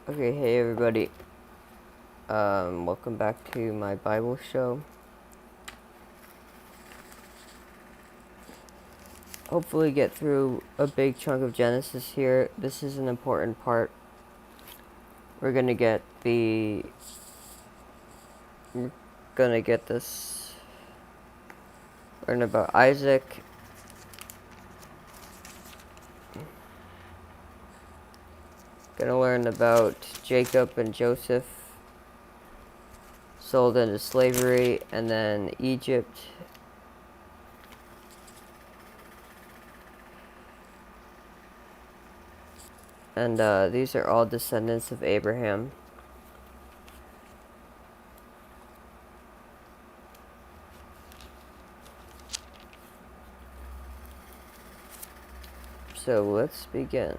Okay, hey everybody. Welcome back to my Bible show. Hopefully get through a big chunk of Genesis here. This is an important part. We're gonna get this, learn about Isaac. Gonna learn about Jacob and Joseph sold into slavery, and then Egypt. And these are all descendants of Abraham. So let's begin.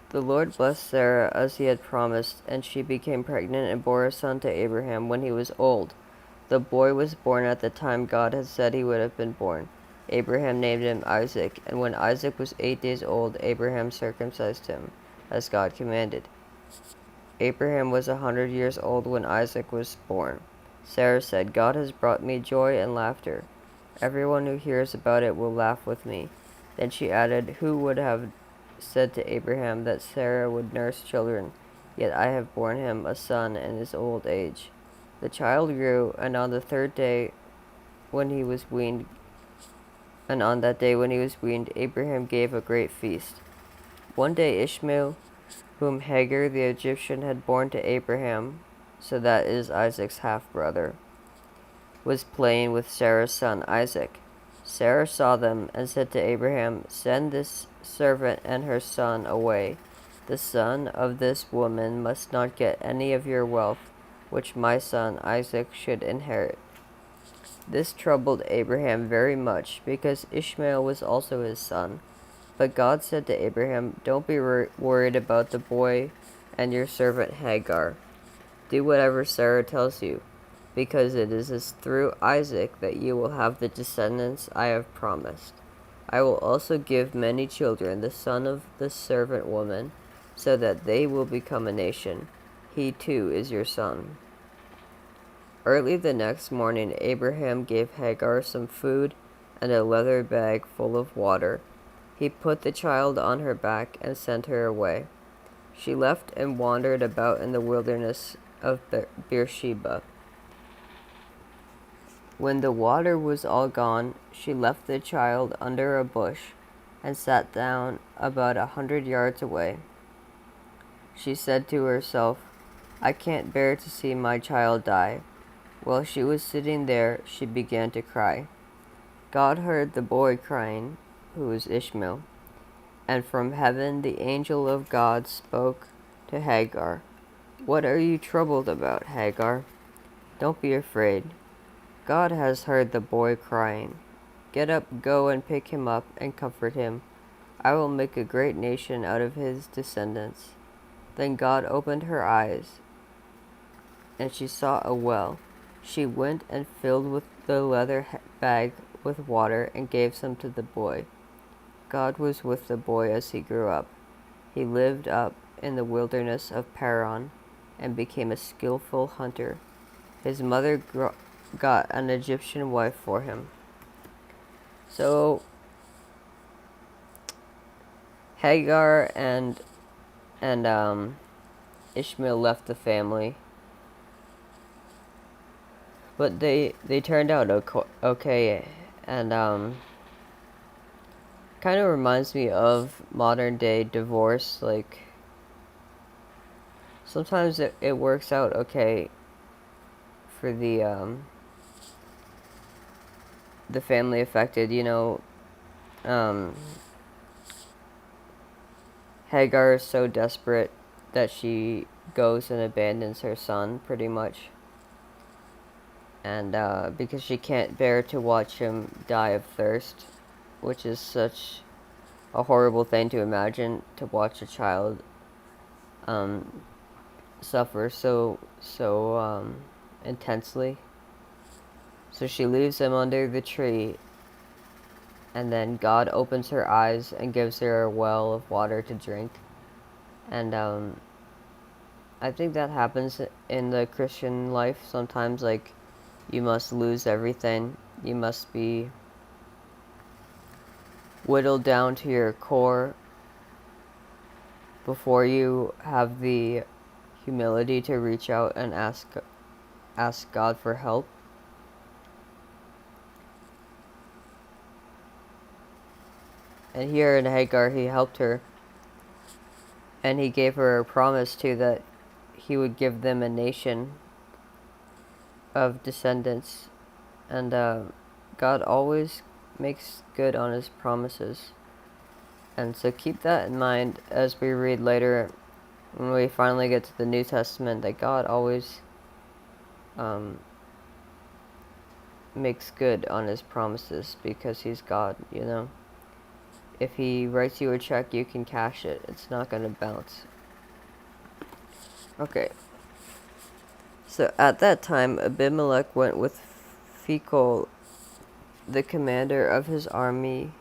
The Lord blessed Sarah as he had promised, and she became pregnant and bore a son to Abraham when he was old. The boy was born at the time God had said he would have been born. Abraham named him Isaac, and when Isaac was 8 days old, Abraham circumcised him, as God commanded. Abraham was 100 years old when Isaac was born. Sarah said, God has brought me joy and laughter. Everyone who hears about it will laugh with me. Then she added, Who would have said to Abraham that Sarah would nurse children? Yet I have borne him a son in his old age. The child grew, and on the third day when he was weaned, and on that day when he was weaned, Abraham gave a great feast. One day Ishmael, whom Hagar the Egyptian had borne to Abraham, so that is Isaac's half-brother, was playing with Sarah's son Isaac. Sarah saw them and said to Abraham, Send this servant and her son away. The son of this woman must not get any of your wealth, which my son Isaac should inherit. This troubled Abraham very much, because Ishmael was also his son. But God said to Abraham, Don't be worried about the boy and your servant Hagar. Do whatever Sarah tells you, because it is through Isaac that you will have the descendants I have promised. I will also give many children the son of the servant woman, so that they will become a nation. He too is your son. Early the next morning, Abraham gave Hagar some food and a leather bag full of water. He put the child on her back and sent her away. She left and wandered about in the wilderness of Beersheba. When the water was all gone, she left the child under a bush and sat down about 100 yards away. She said to herself, I can't bear to see my child die. While she was sitting there, she began to cry. God heard the boy crying, who was Ishmael, and from heaven the angel of God spoke to Hagar. What are you troubled about, Hagar? Don't be afraid. God has heard the boy crying. Get up, go and pick him up and comfort him. I will make a great nation out of his descendants. Then God opened her eyes, and she saw a well. She went and filled with the leather bag with water and gave some to the boy. God was with the boy as he grew up. He lived up in the wilderness of Paran and became a skillful hunter. His mother got an Egyptian wife for him. So Hagar and Ishmael left the family, but they turned out okay, and kind of reminds me of modern day divorce. Like sometimes it works out okay for the family affected, Hagar is so desperate that she goes and abandons her son, pretty much. And because she can't bear to watch him die of thirst, which is such a horrible thing to imagine, to watch a child suffer so intensely. So she leaves him under the tree, and then God opens her eyes and gives her a well of water to drink. And I think that happens in the Christian life sometimes. Like, you must lose everything. You must be whittled down to your core before you have the humility to reach out and ask God for help. And here in Hagar, he helped her, and he gave her a promise too, that he would give them a nation of descendants. And God always makes good on his promises. And so keep that in mind as we read later, when we finally get to the New Testament, that God always makes good on his promises, because he's God, you know. If he writes you a check, you can cash it. It's not going to bounce. Okay. So at that time, Abimelech went with Phicol, the commander of his army,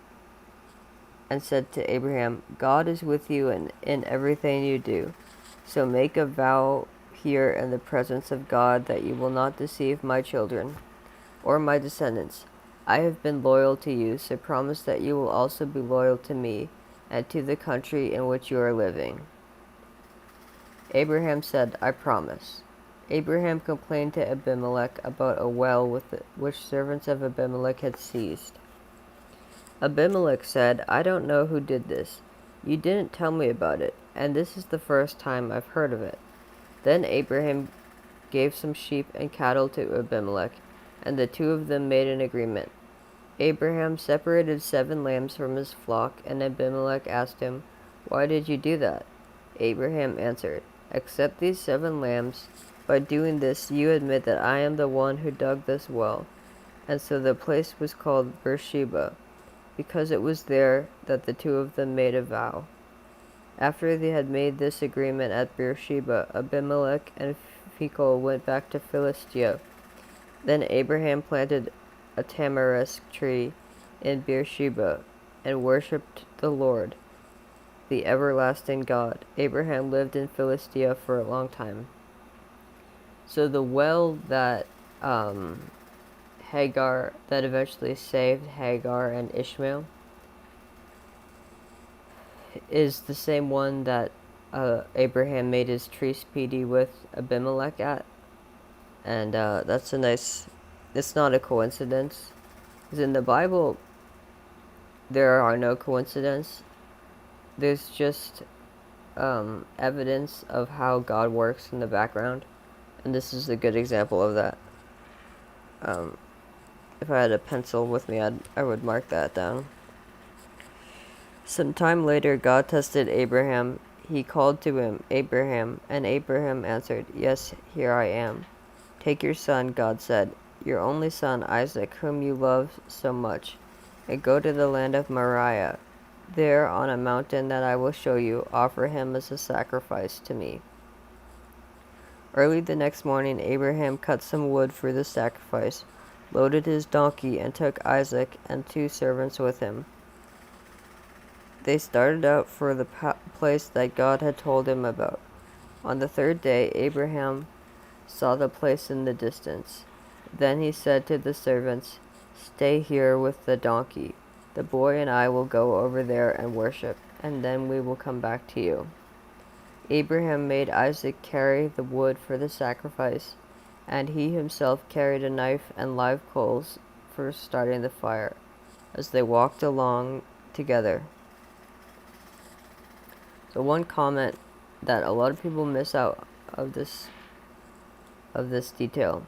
and said to Abraham, God is with you in everything you do. So make a vow here in the presence of God that you will not deceive my children or my descendants. I have been loyal to you, so promise that you will also be loyal to me and to the country in which you are living. Abraham said, I promise. Abraham complained to Abimelech about a well which servants of Abimelech had seized. Abimelech said, I don't know who did this. You didn't tell me about it, and this is the first time I've heard of it. Then Abraham gave some sheep and cattle to Abimelech, and the two of them made an agreement. Abraham separated 7 lambs from his flock, and Abimelech asked him, Why did you do that? Abraham answered, Accept these 7 lambs. By doing this, you admit that I am the one who dug this well. And so the place was called Beersheba, because it was there that the two of them made a vow. After they had made this agreement at Beersheba, Abimelech and Phicol went back to Philistia. Then Abraham planted a tamarisk tree in Beersheba and worshipped the Lord, the everlasting God. Abraham lived in Philistia for a long time. So the well that Hagar, that eventually saved Hagar and Ishmael, is the same one that Abraham made his treaty with Abimelech at. And that's a nice, it's not a coincidence. Because in the Bible, there are no coincidences. There's just evidence of how God works in the background. And this is a good example of that. If I had a pencil with me, I would mark that down. Some time later, God tested Abraham. He called to him, Abraham, and Abraham answered, Yes, here I am. Take your son, God said, your only son, Isaac, whom you love so much, and go to the land of Moriah. There, on a mountain that I will show you, offer him as a sacrifice to me. Early the next morning, Abraham cut some wood for the sacrifice, loaded his donkey, and took Isaac and 2 servants with him. They started out for the place that God had told him about. On the 3rd day, Abraham saw the place in the distance. Then he said to the servants, Stay here with the donkey. The boy and I will go over there and worship, and then we will come back to you. Abraham made Isaac carry the wood for the sacrifice, and he himself carried a knife and live coals for starting the fire, as they walked along together. So one comment that a lot of people miss out of this detail.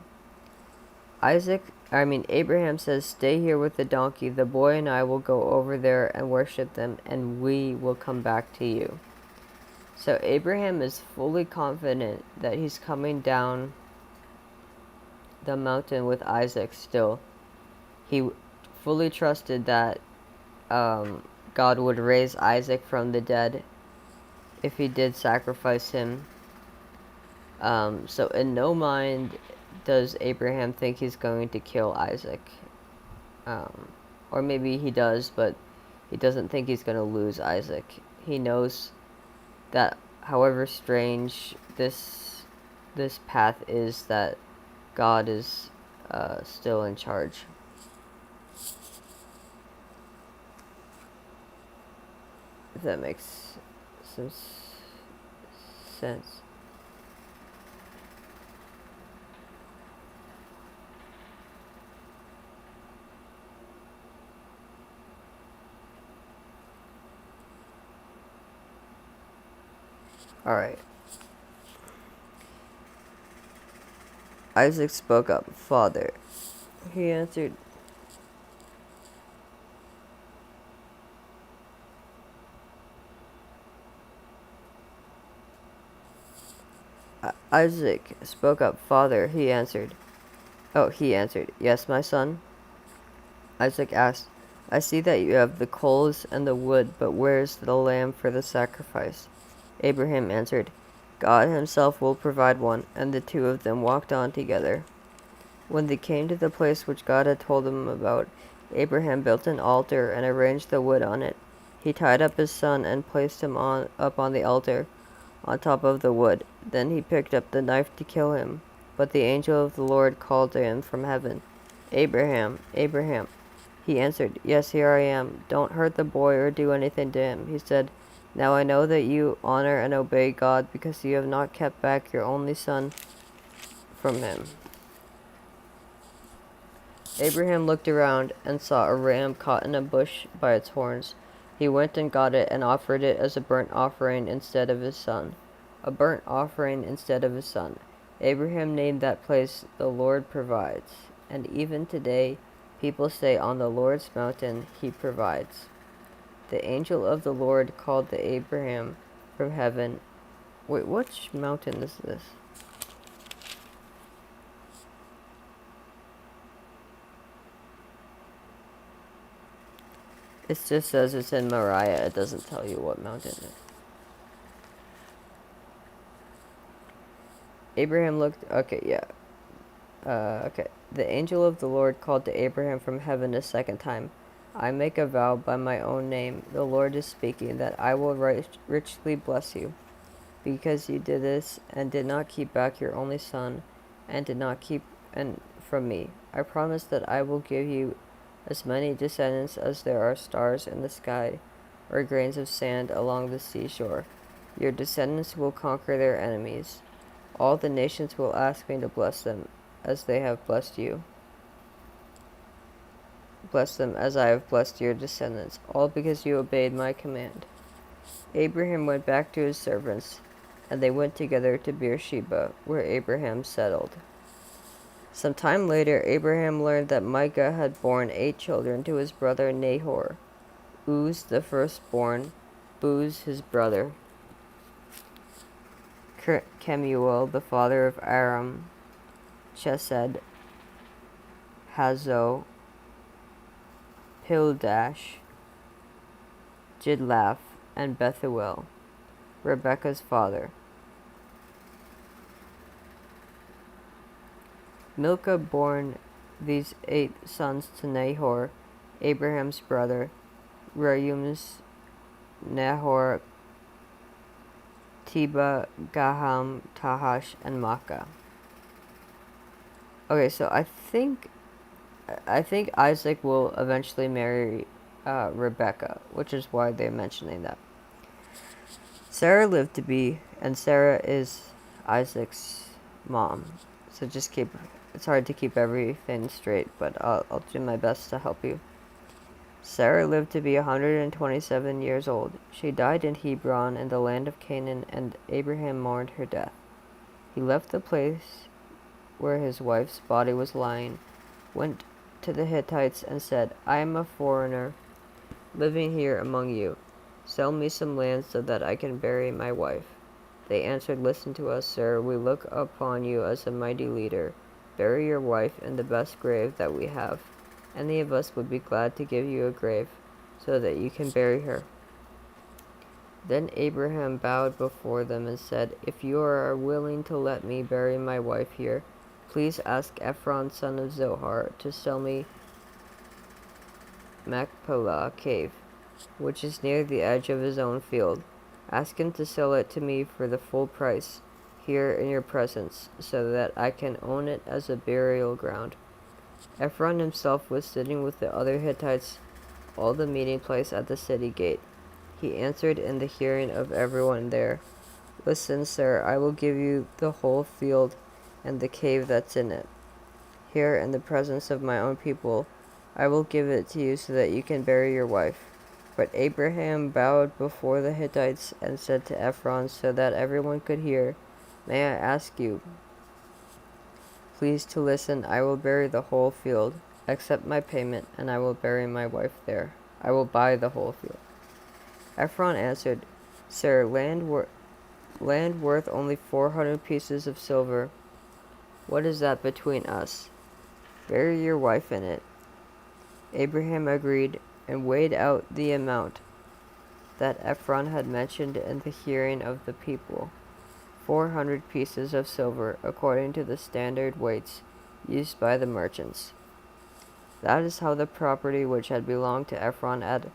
Abraham says, Stay here with the donkey. The boy and I will go over there and worship them, and we will come back to you. So Abraham is fully confident that he's coming down the mountain with Isaac still. He fully trusted that God would raise Isaac from the dead if he did sacrifice him. So in no mind does Abraham think he's going to kill Isaac. Or maybe he does, but he doesn't think he's going to lose Isaac. He knows that however strange this path is, that God is still in charge. If that makes some sense. Alright. Isaac spoke up. Father. He answered, Isaac spoke up. Father. He answered, Yes, my son. Isaac asked, I see that you have the coals and the wood, but where is the lamb for the sacrifice? Abraham answered, God himself will provide one, and the two of them walked on together. When they came to the place which God had told them about, Abraham built an altar and arranged the wood on it. He tied up his son and placed him up on the altar, on top of the wood. Then he picked up the knife to kill him. But the angel of the Lord called to him from heaven, Abraham, Abraham. He answered, Yes, here I am. Don't hurt the boy or do anything to him. He said, Now I know that you honor and obey God because you have not kept back your only son from him. Abraham looked around and saw a ram caught in a bush by its horns. He went and got it and offered it as a burnt offering instead of his son. A burnt offering instead of his son. Abraham named that place, The Lord Provides. And even today, people say, On the Lord's mountain, he provides. The angel of the Lord called to Abraham from heaven. Wait, which mountain is this? It just says it's in Moriah. It doesn't tell you what mountain it is. Abraham looked... Okay, yeah. Okay. The angel of the Lord called to Abraham from heaven a second time. I make a vow by my own name. The Lord is speaking, that I will richly bless you, because you did this and did not keep back your only son, and did not keep from me. I promise that I will give you as many descendants as there are stars in the sky, or grains of sand along the seashore. Your descendants will conquer their enemies. All the nations will ask me to bless them, as they have blessed you. Bless them as I have blessed your descendants, all because you obeyed my command. Abraham went back to his servants, and they went together to Beersheba, where Abraham settled. Some time later, Abraham learned that Micah had borne 8 children to his brother Nahor, Uz the firstborn, Buz his brother, Kemuel the father of Aram, Chesed, Hazo, Pildash, Jidlaph, and Bethuel, Rebekah's father. Milcah bore these 8 sons to Nahor, Abraham's brother, Reum's, Nahor, Teba, Gaham, Tahash, and Makkah. Okay, so I think Isaac will eventually marry Rebekah, which is why they're mentioning that. Sarah lived to be, and Sarah is Isaac's mom. So just it's hard to keep everything straight, but I'll do my best to help you. Sarah lived to be 127 years old. She died in Hebron in the land of Canaan, and Abraham mourned her death. He left the place where his wife's body was lying, went to the Hittites, and said, I am a foreigner living here among you. Sell me some land so that I can bury my wife. They answered, Listen to us, sir. We look upon you as a mighty leader. Bury your wife in the best grave that we have. Any of us would be glad to give you a grave. so that you can bury her." Then Abraham bowed before them and said, "If you are willing to let me bury my wife here, please ask Ephron son of Zohar to sell me Machpelah cave, which is near the edge of his own field. Ask him to sell it to me for the full price, here in your presence, so that I can own it as a burial ground." Ephron himself was sitting with the other Hittites, all the meeting place at the city gate. He answered in the hearing of everyone there, "Listen, sir, I will give you the whole field and the cave that's in it. Here, in the presence of my own people, I will give it to you so that you can bury your wife." But Abraham bowed before the Hittites and said to Ephron, so that everyone could hear, "May I ask you, please, to listen? I will bury the whole field. Accept my payment, and I will bury my wife there. I will buy the whole field." Ephron answered, "Sir, land worth only 400 pieces of silver. What is that between us? Bury your wife in it." Abraham agreed and weighed out the amount that Ephron had mentioned in the hearing of the people, 400 pieces of silver, according to the standard weights used by the merchants. That is how the property which had belonged to Ephron at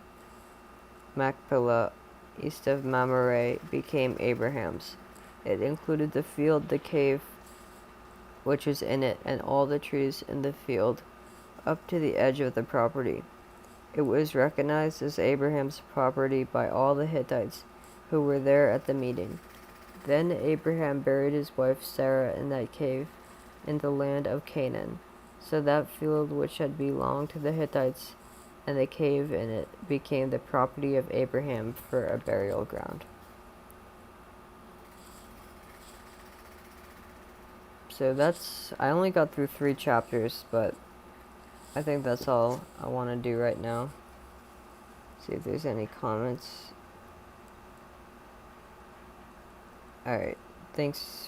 Machpelah, east of Mamre, became Abraham's. It included the field, the cave which was in it, and all the trees in the field, up to the edge of the property. It was recognized as Abraham's property by all the Hittites who were there at the meeting. Then Abraham buried his wife Sarah in that cave in the land of Canaan. So that field which had belonged to the Hittites and the cave in it became the property of Abraham for a burial ground. So I only got through 3 chapters, but I think that's all I want to do right now. See if there's any comments. Alright, thanks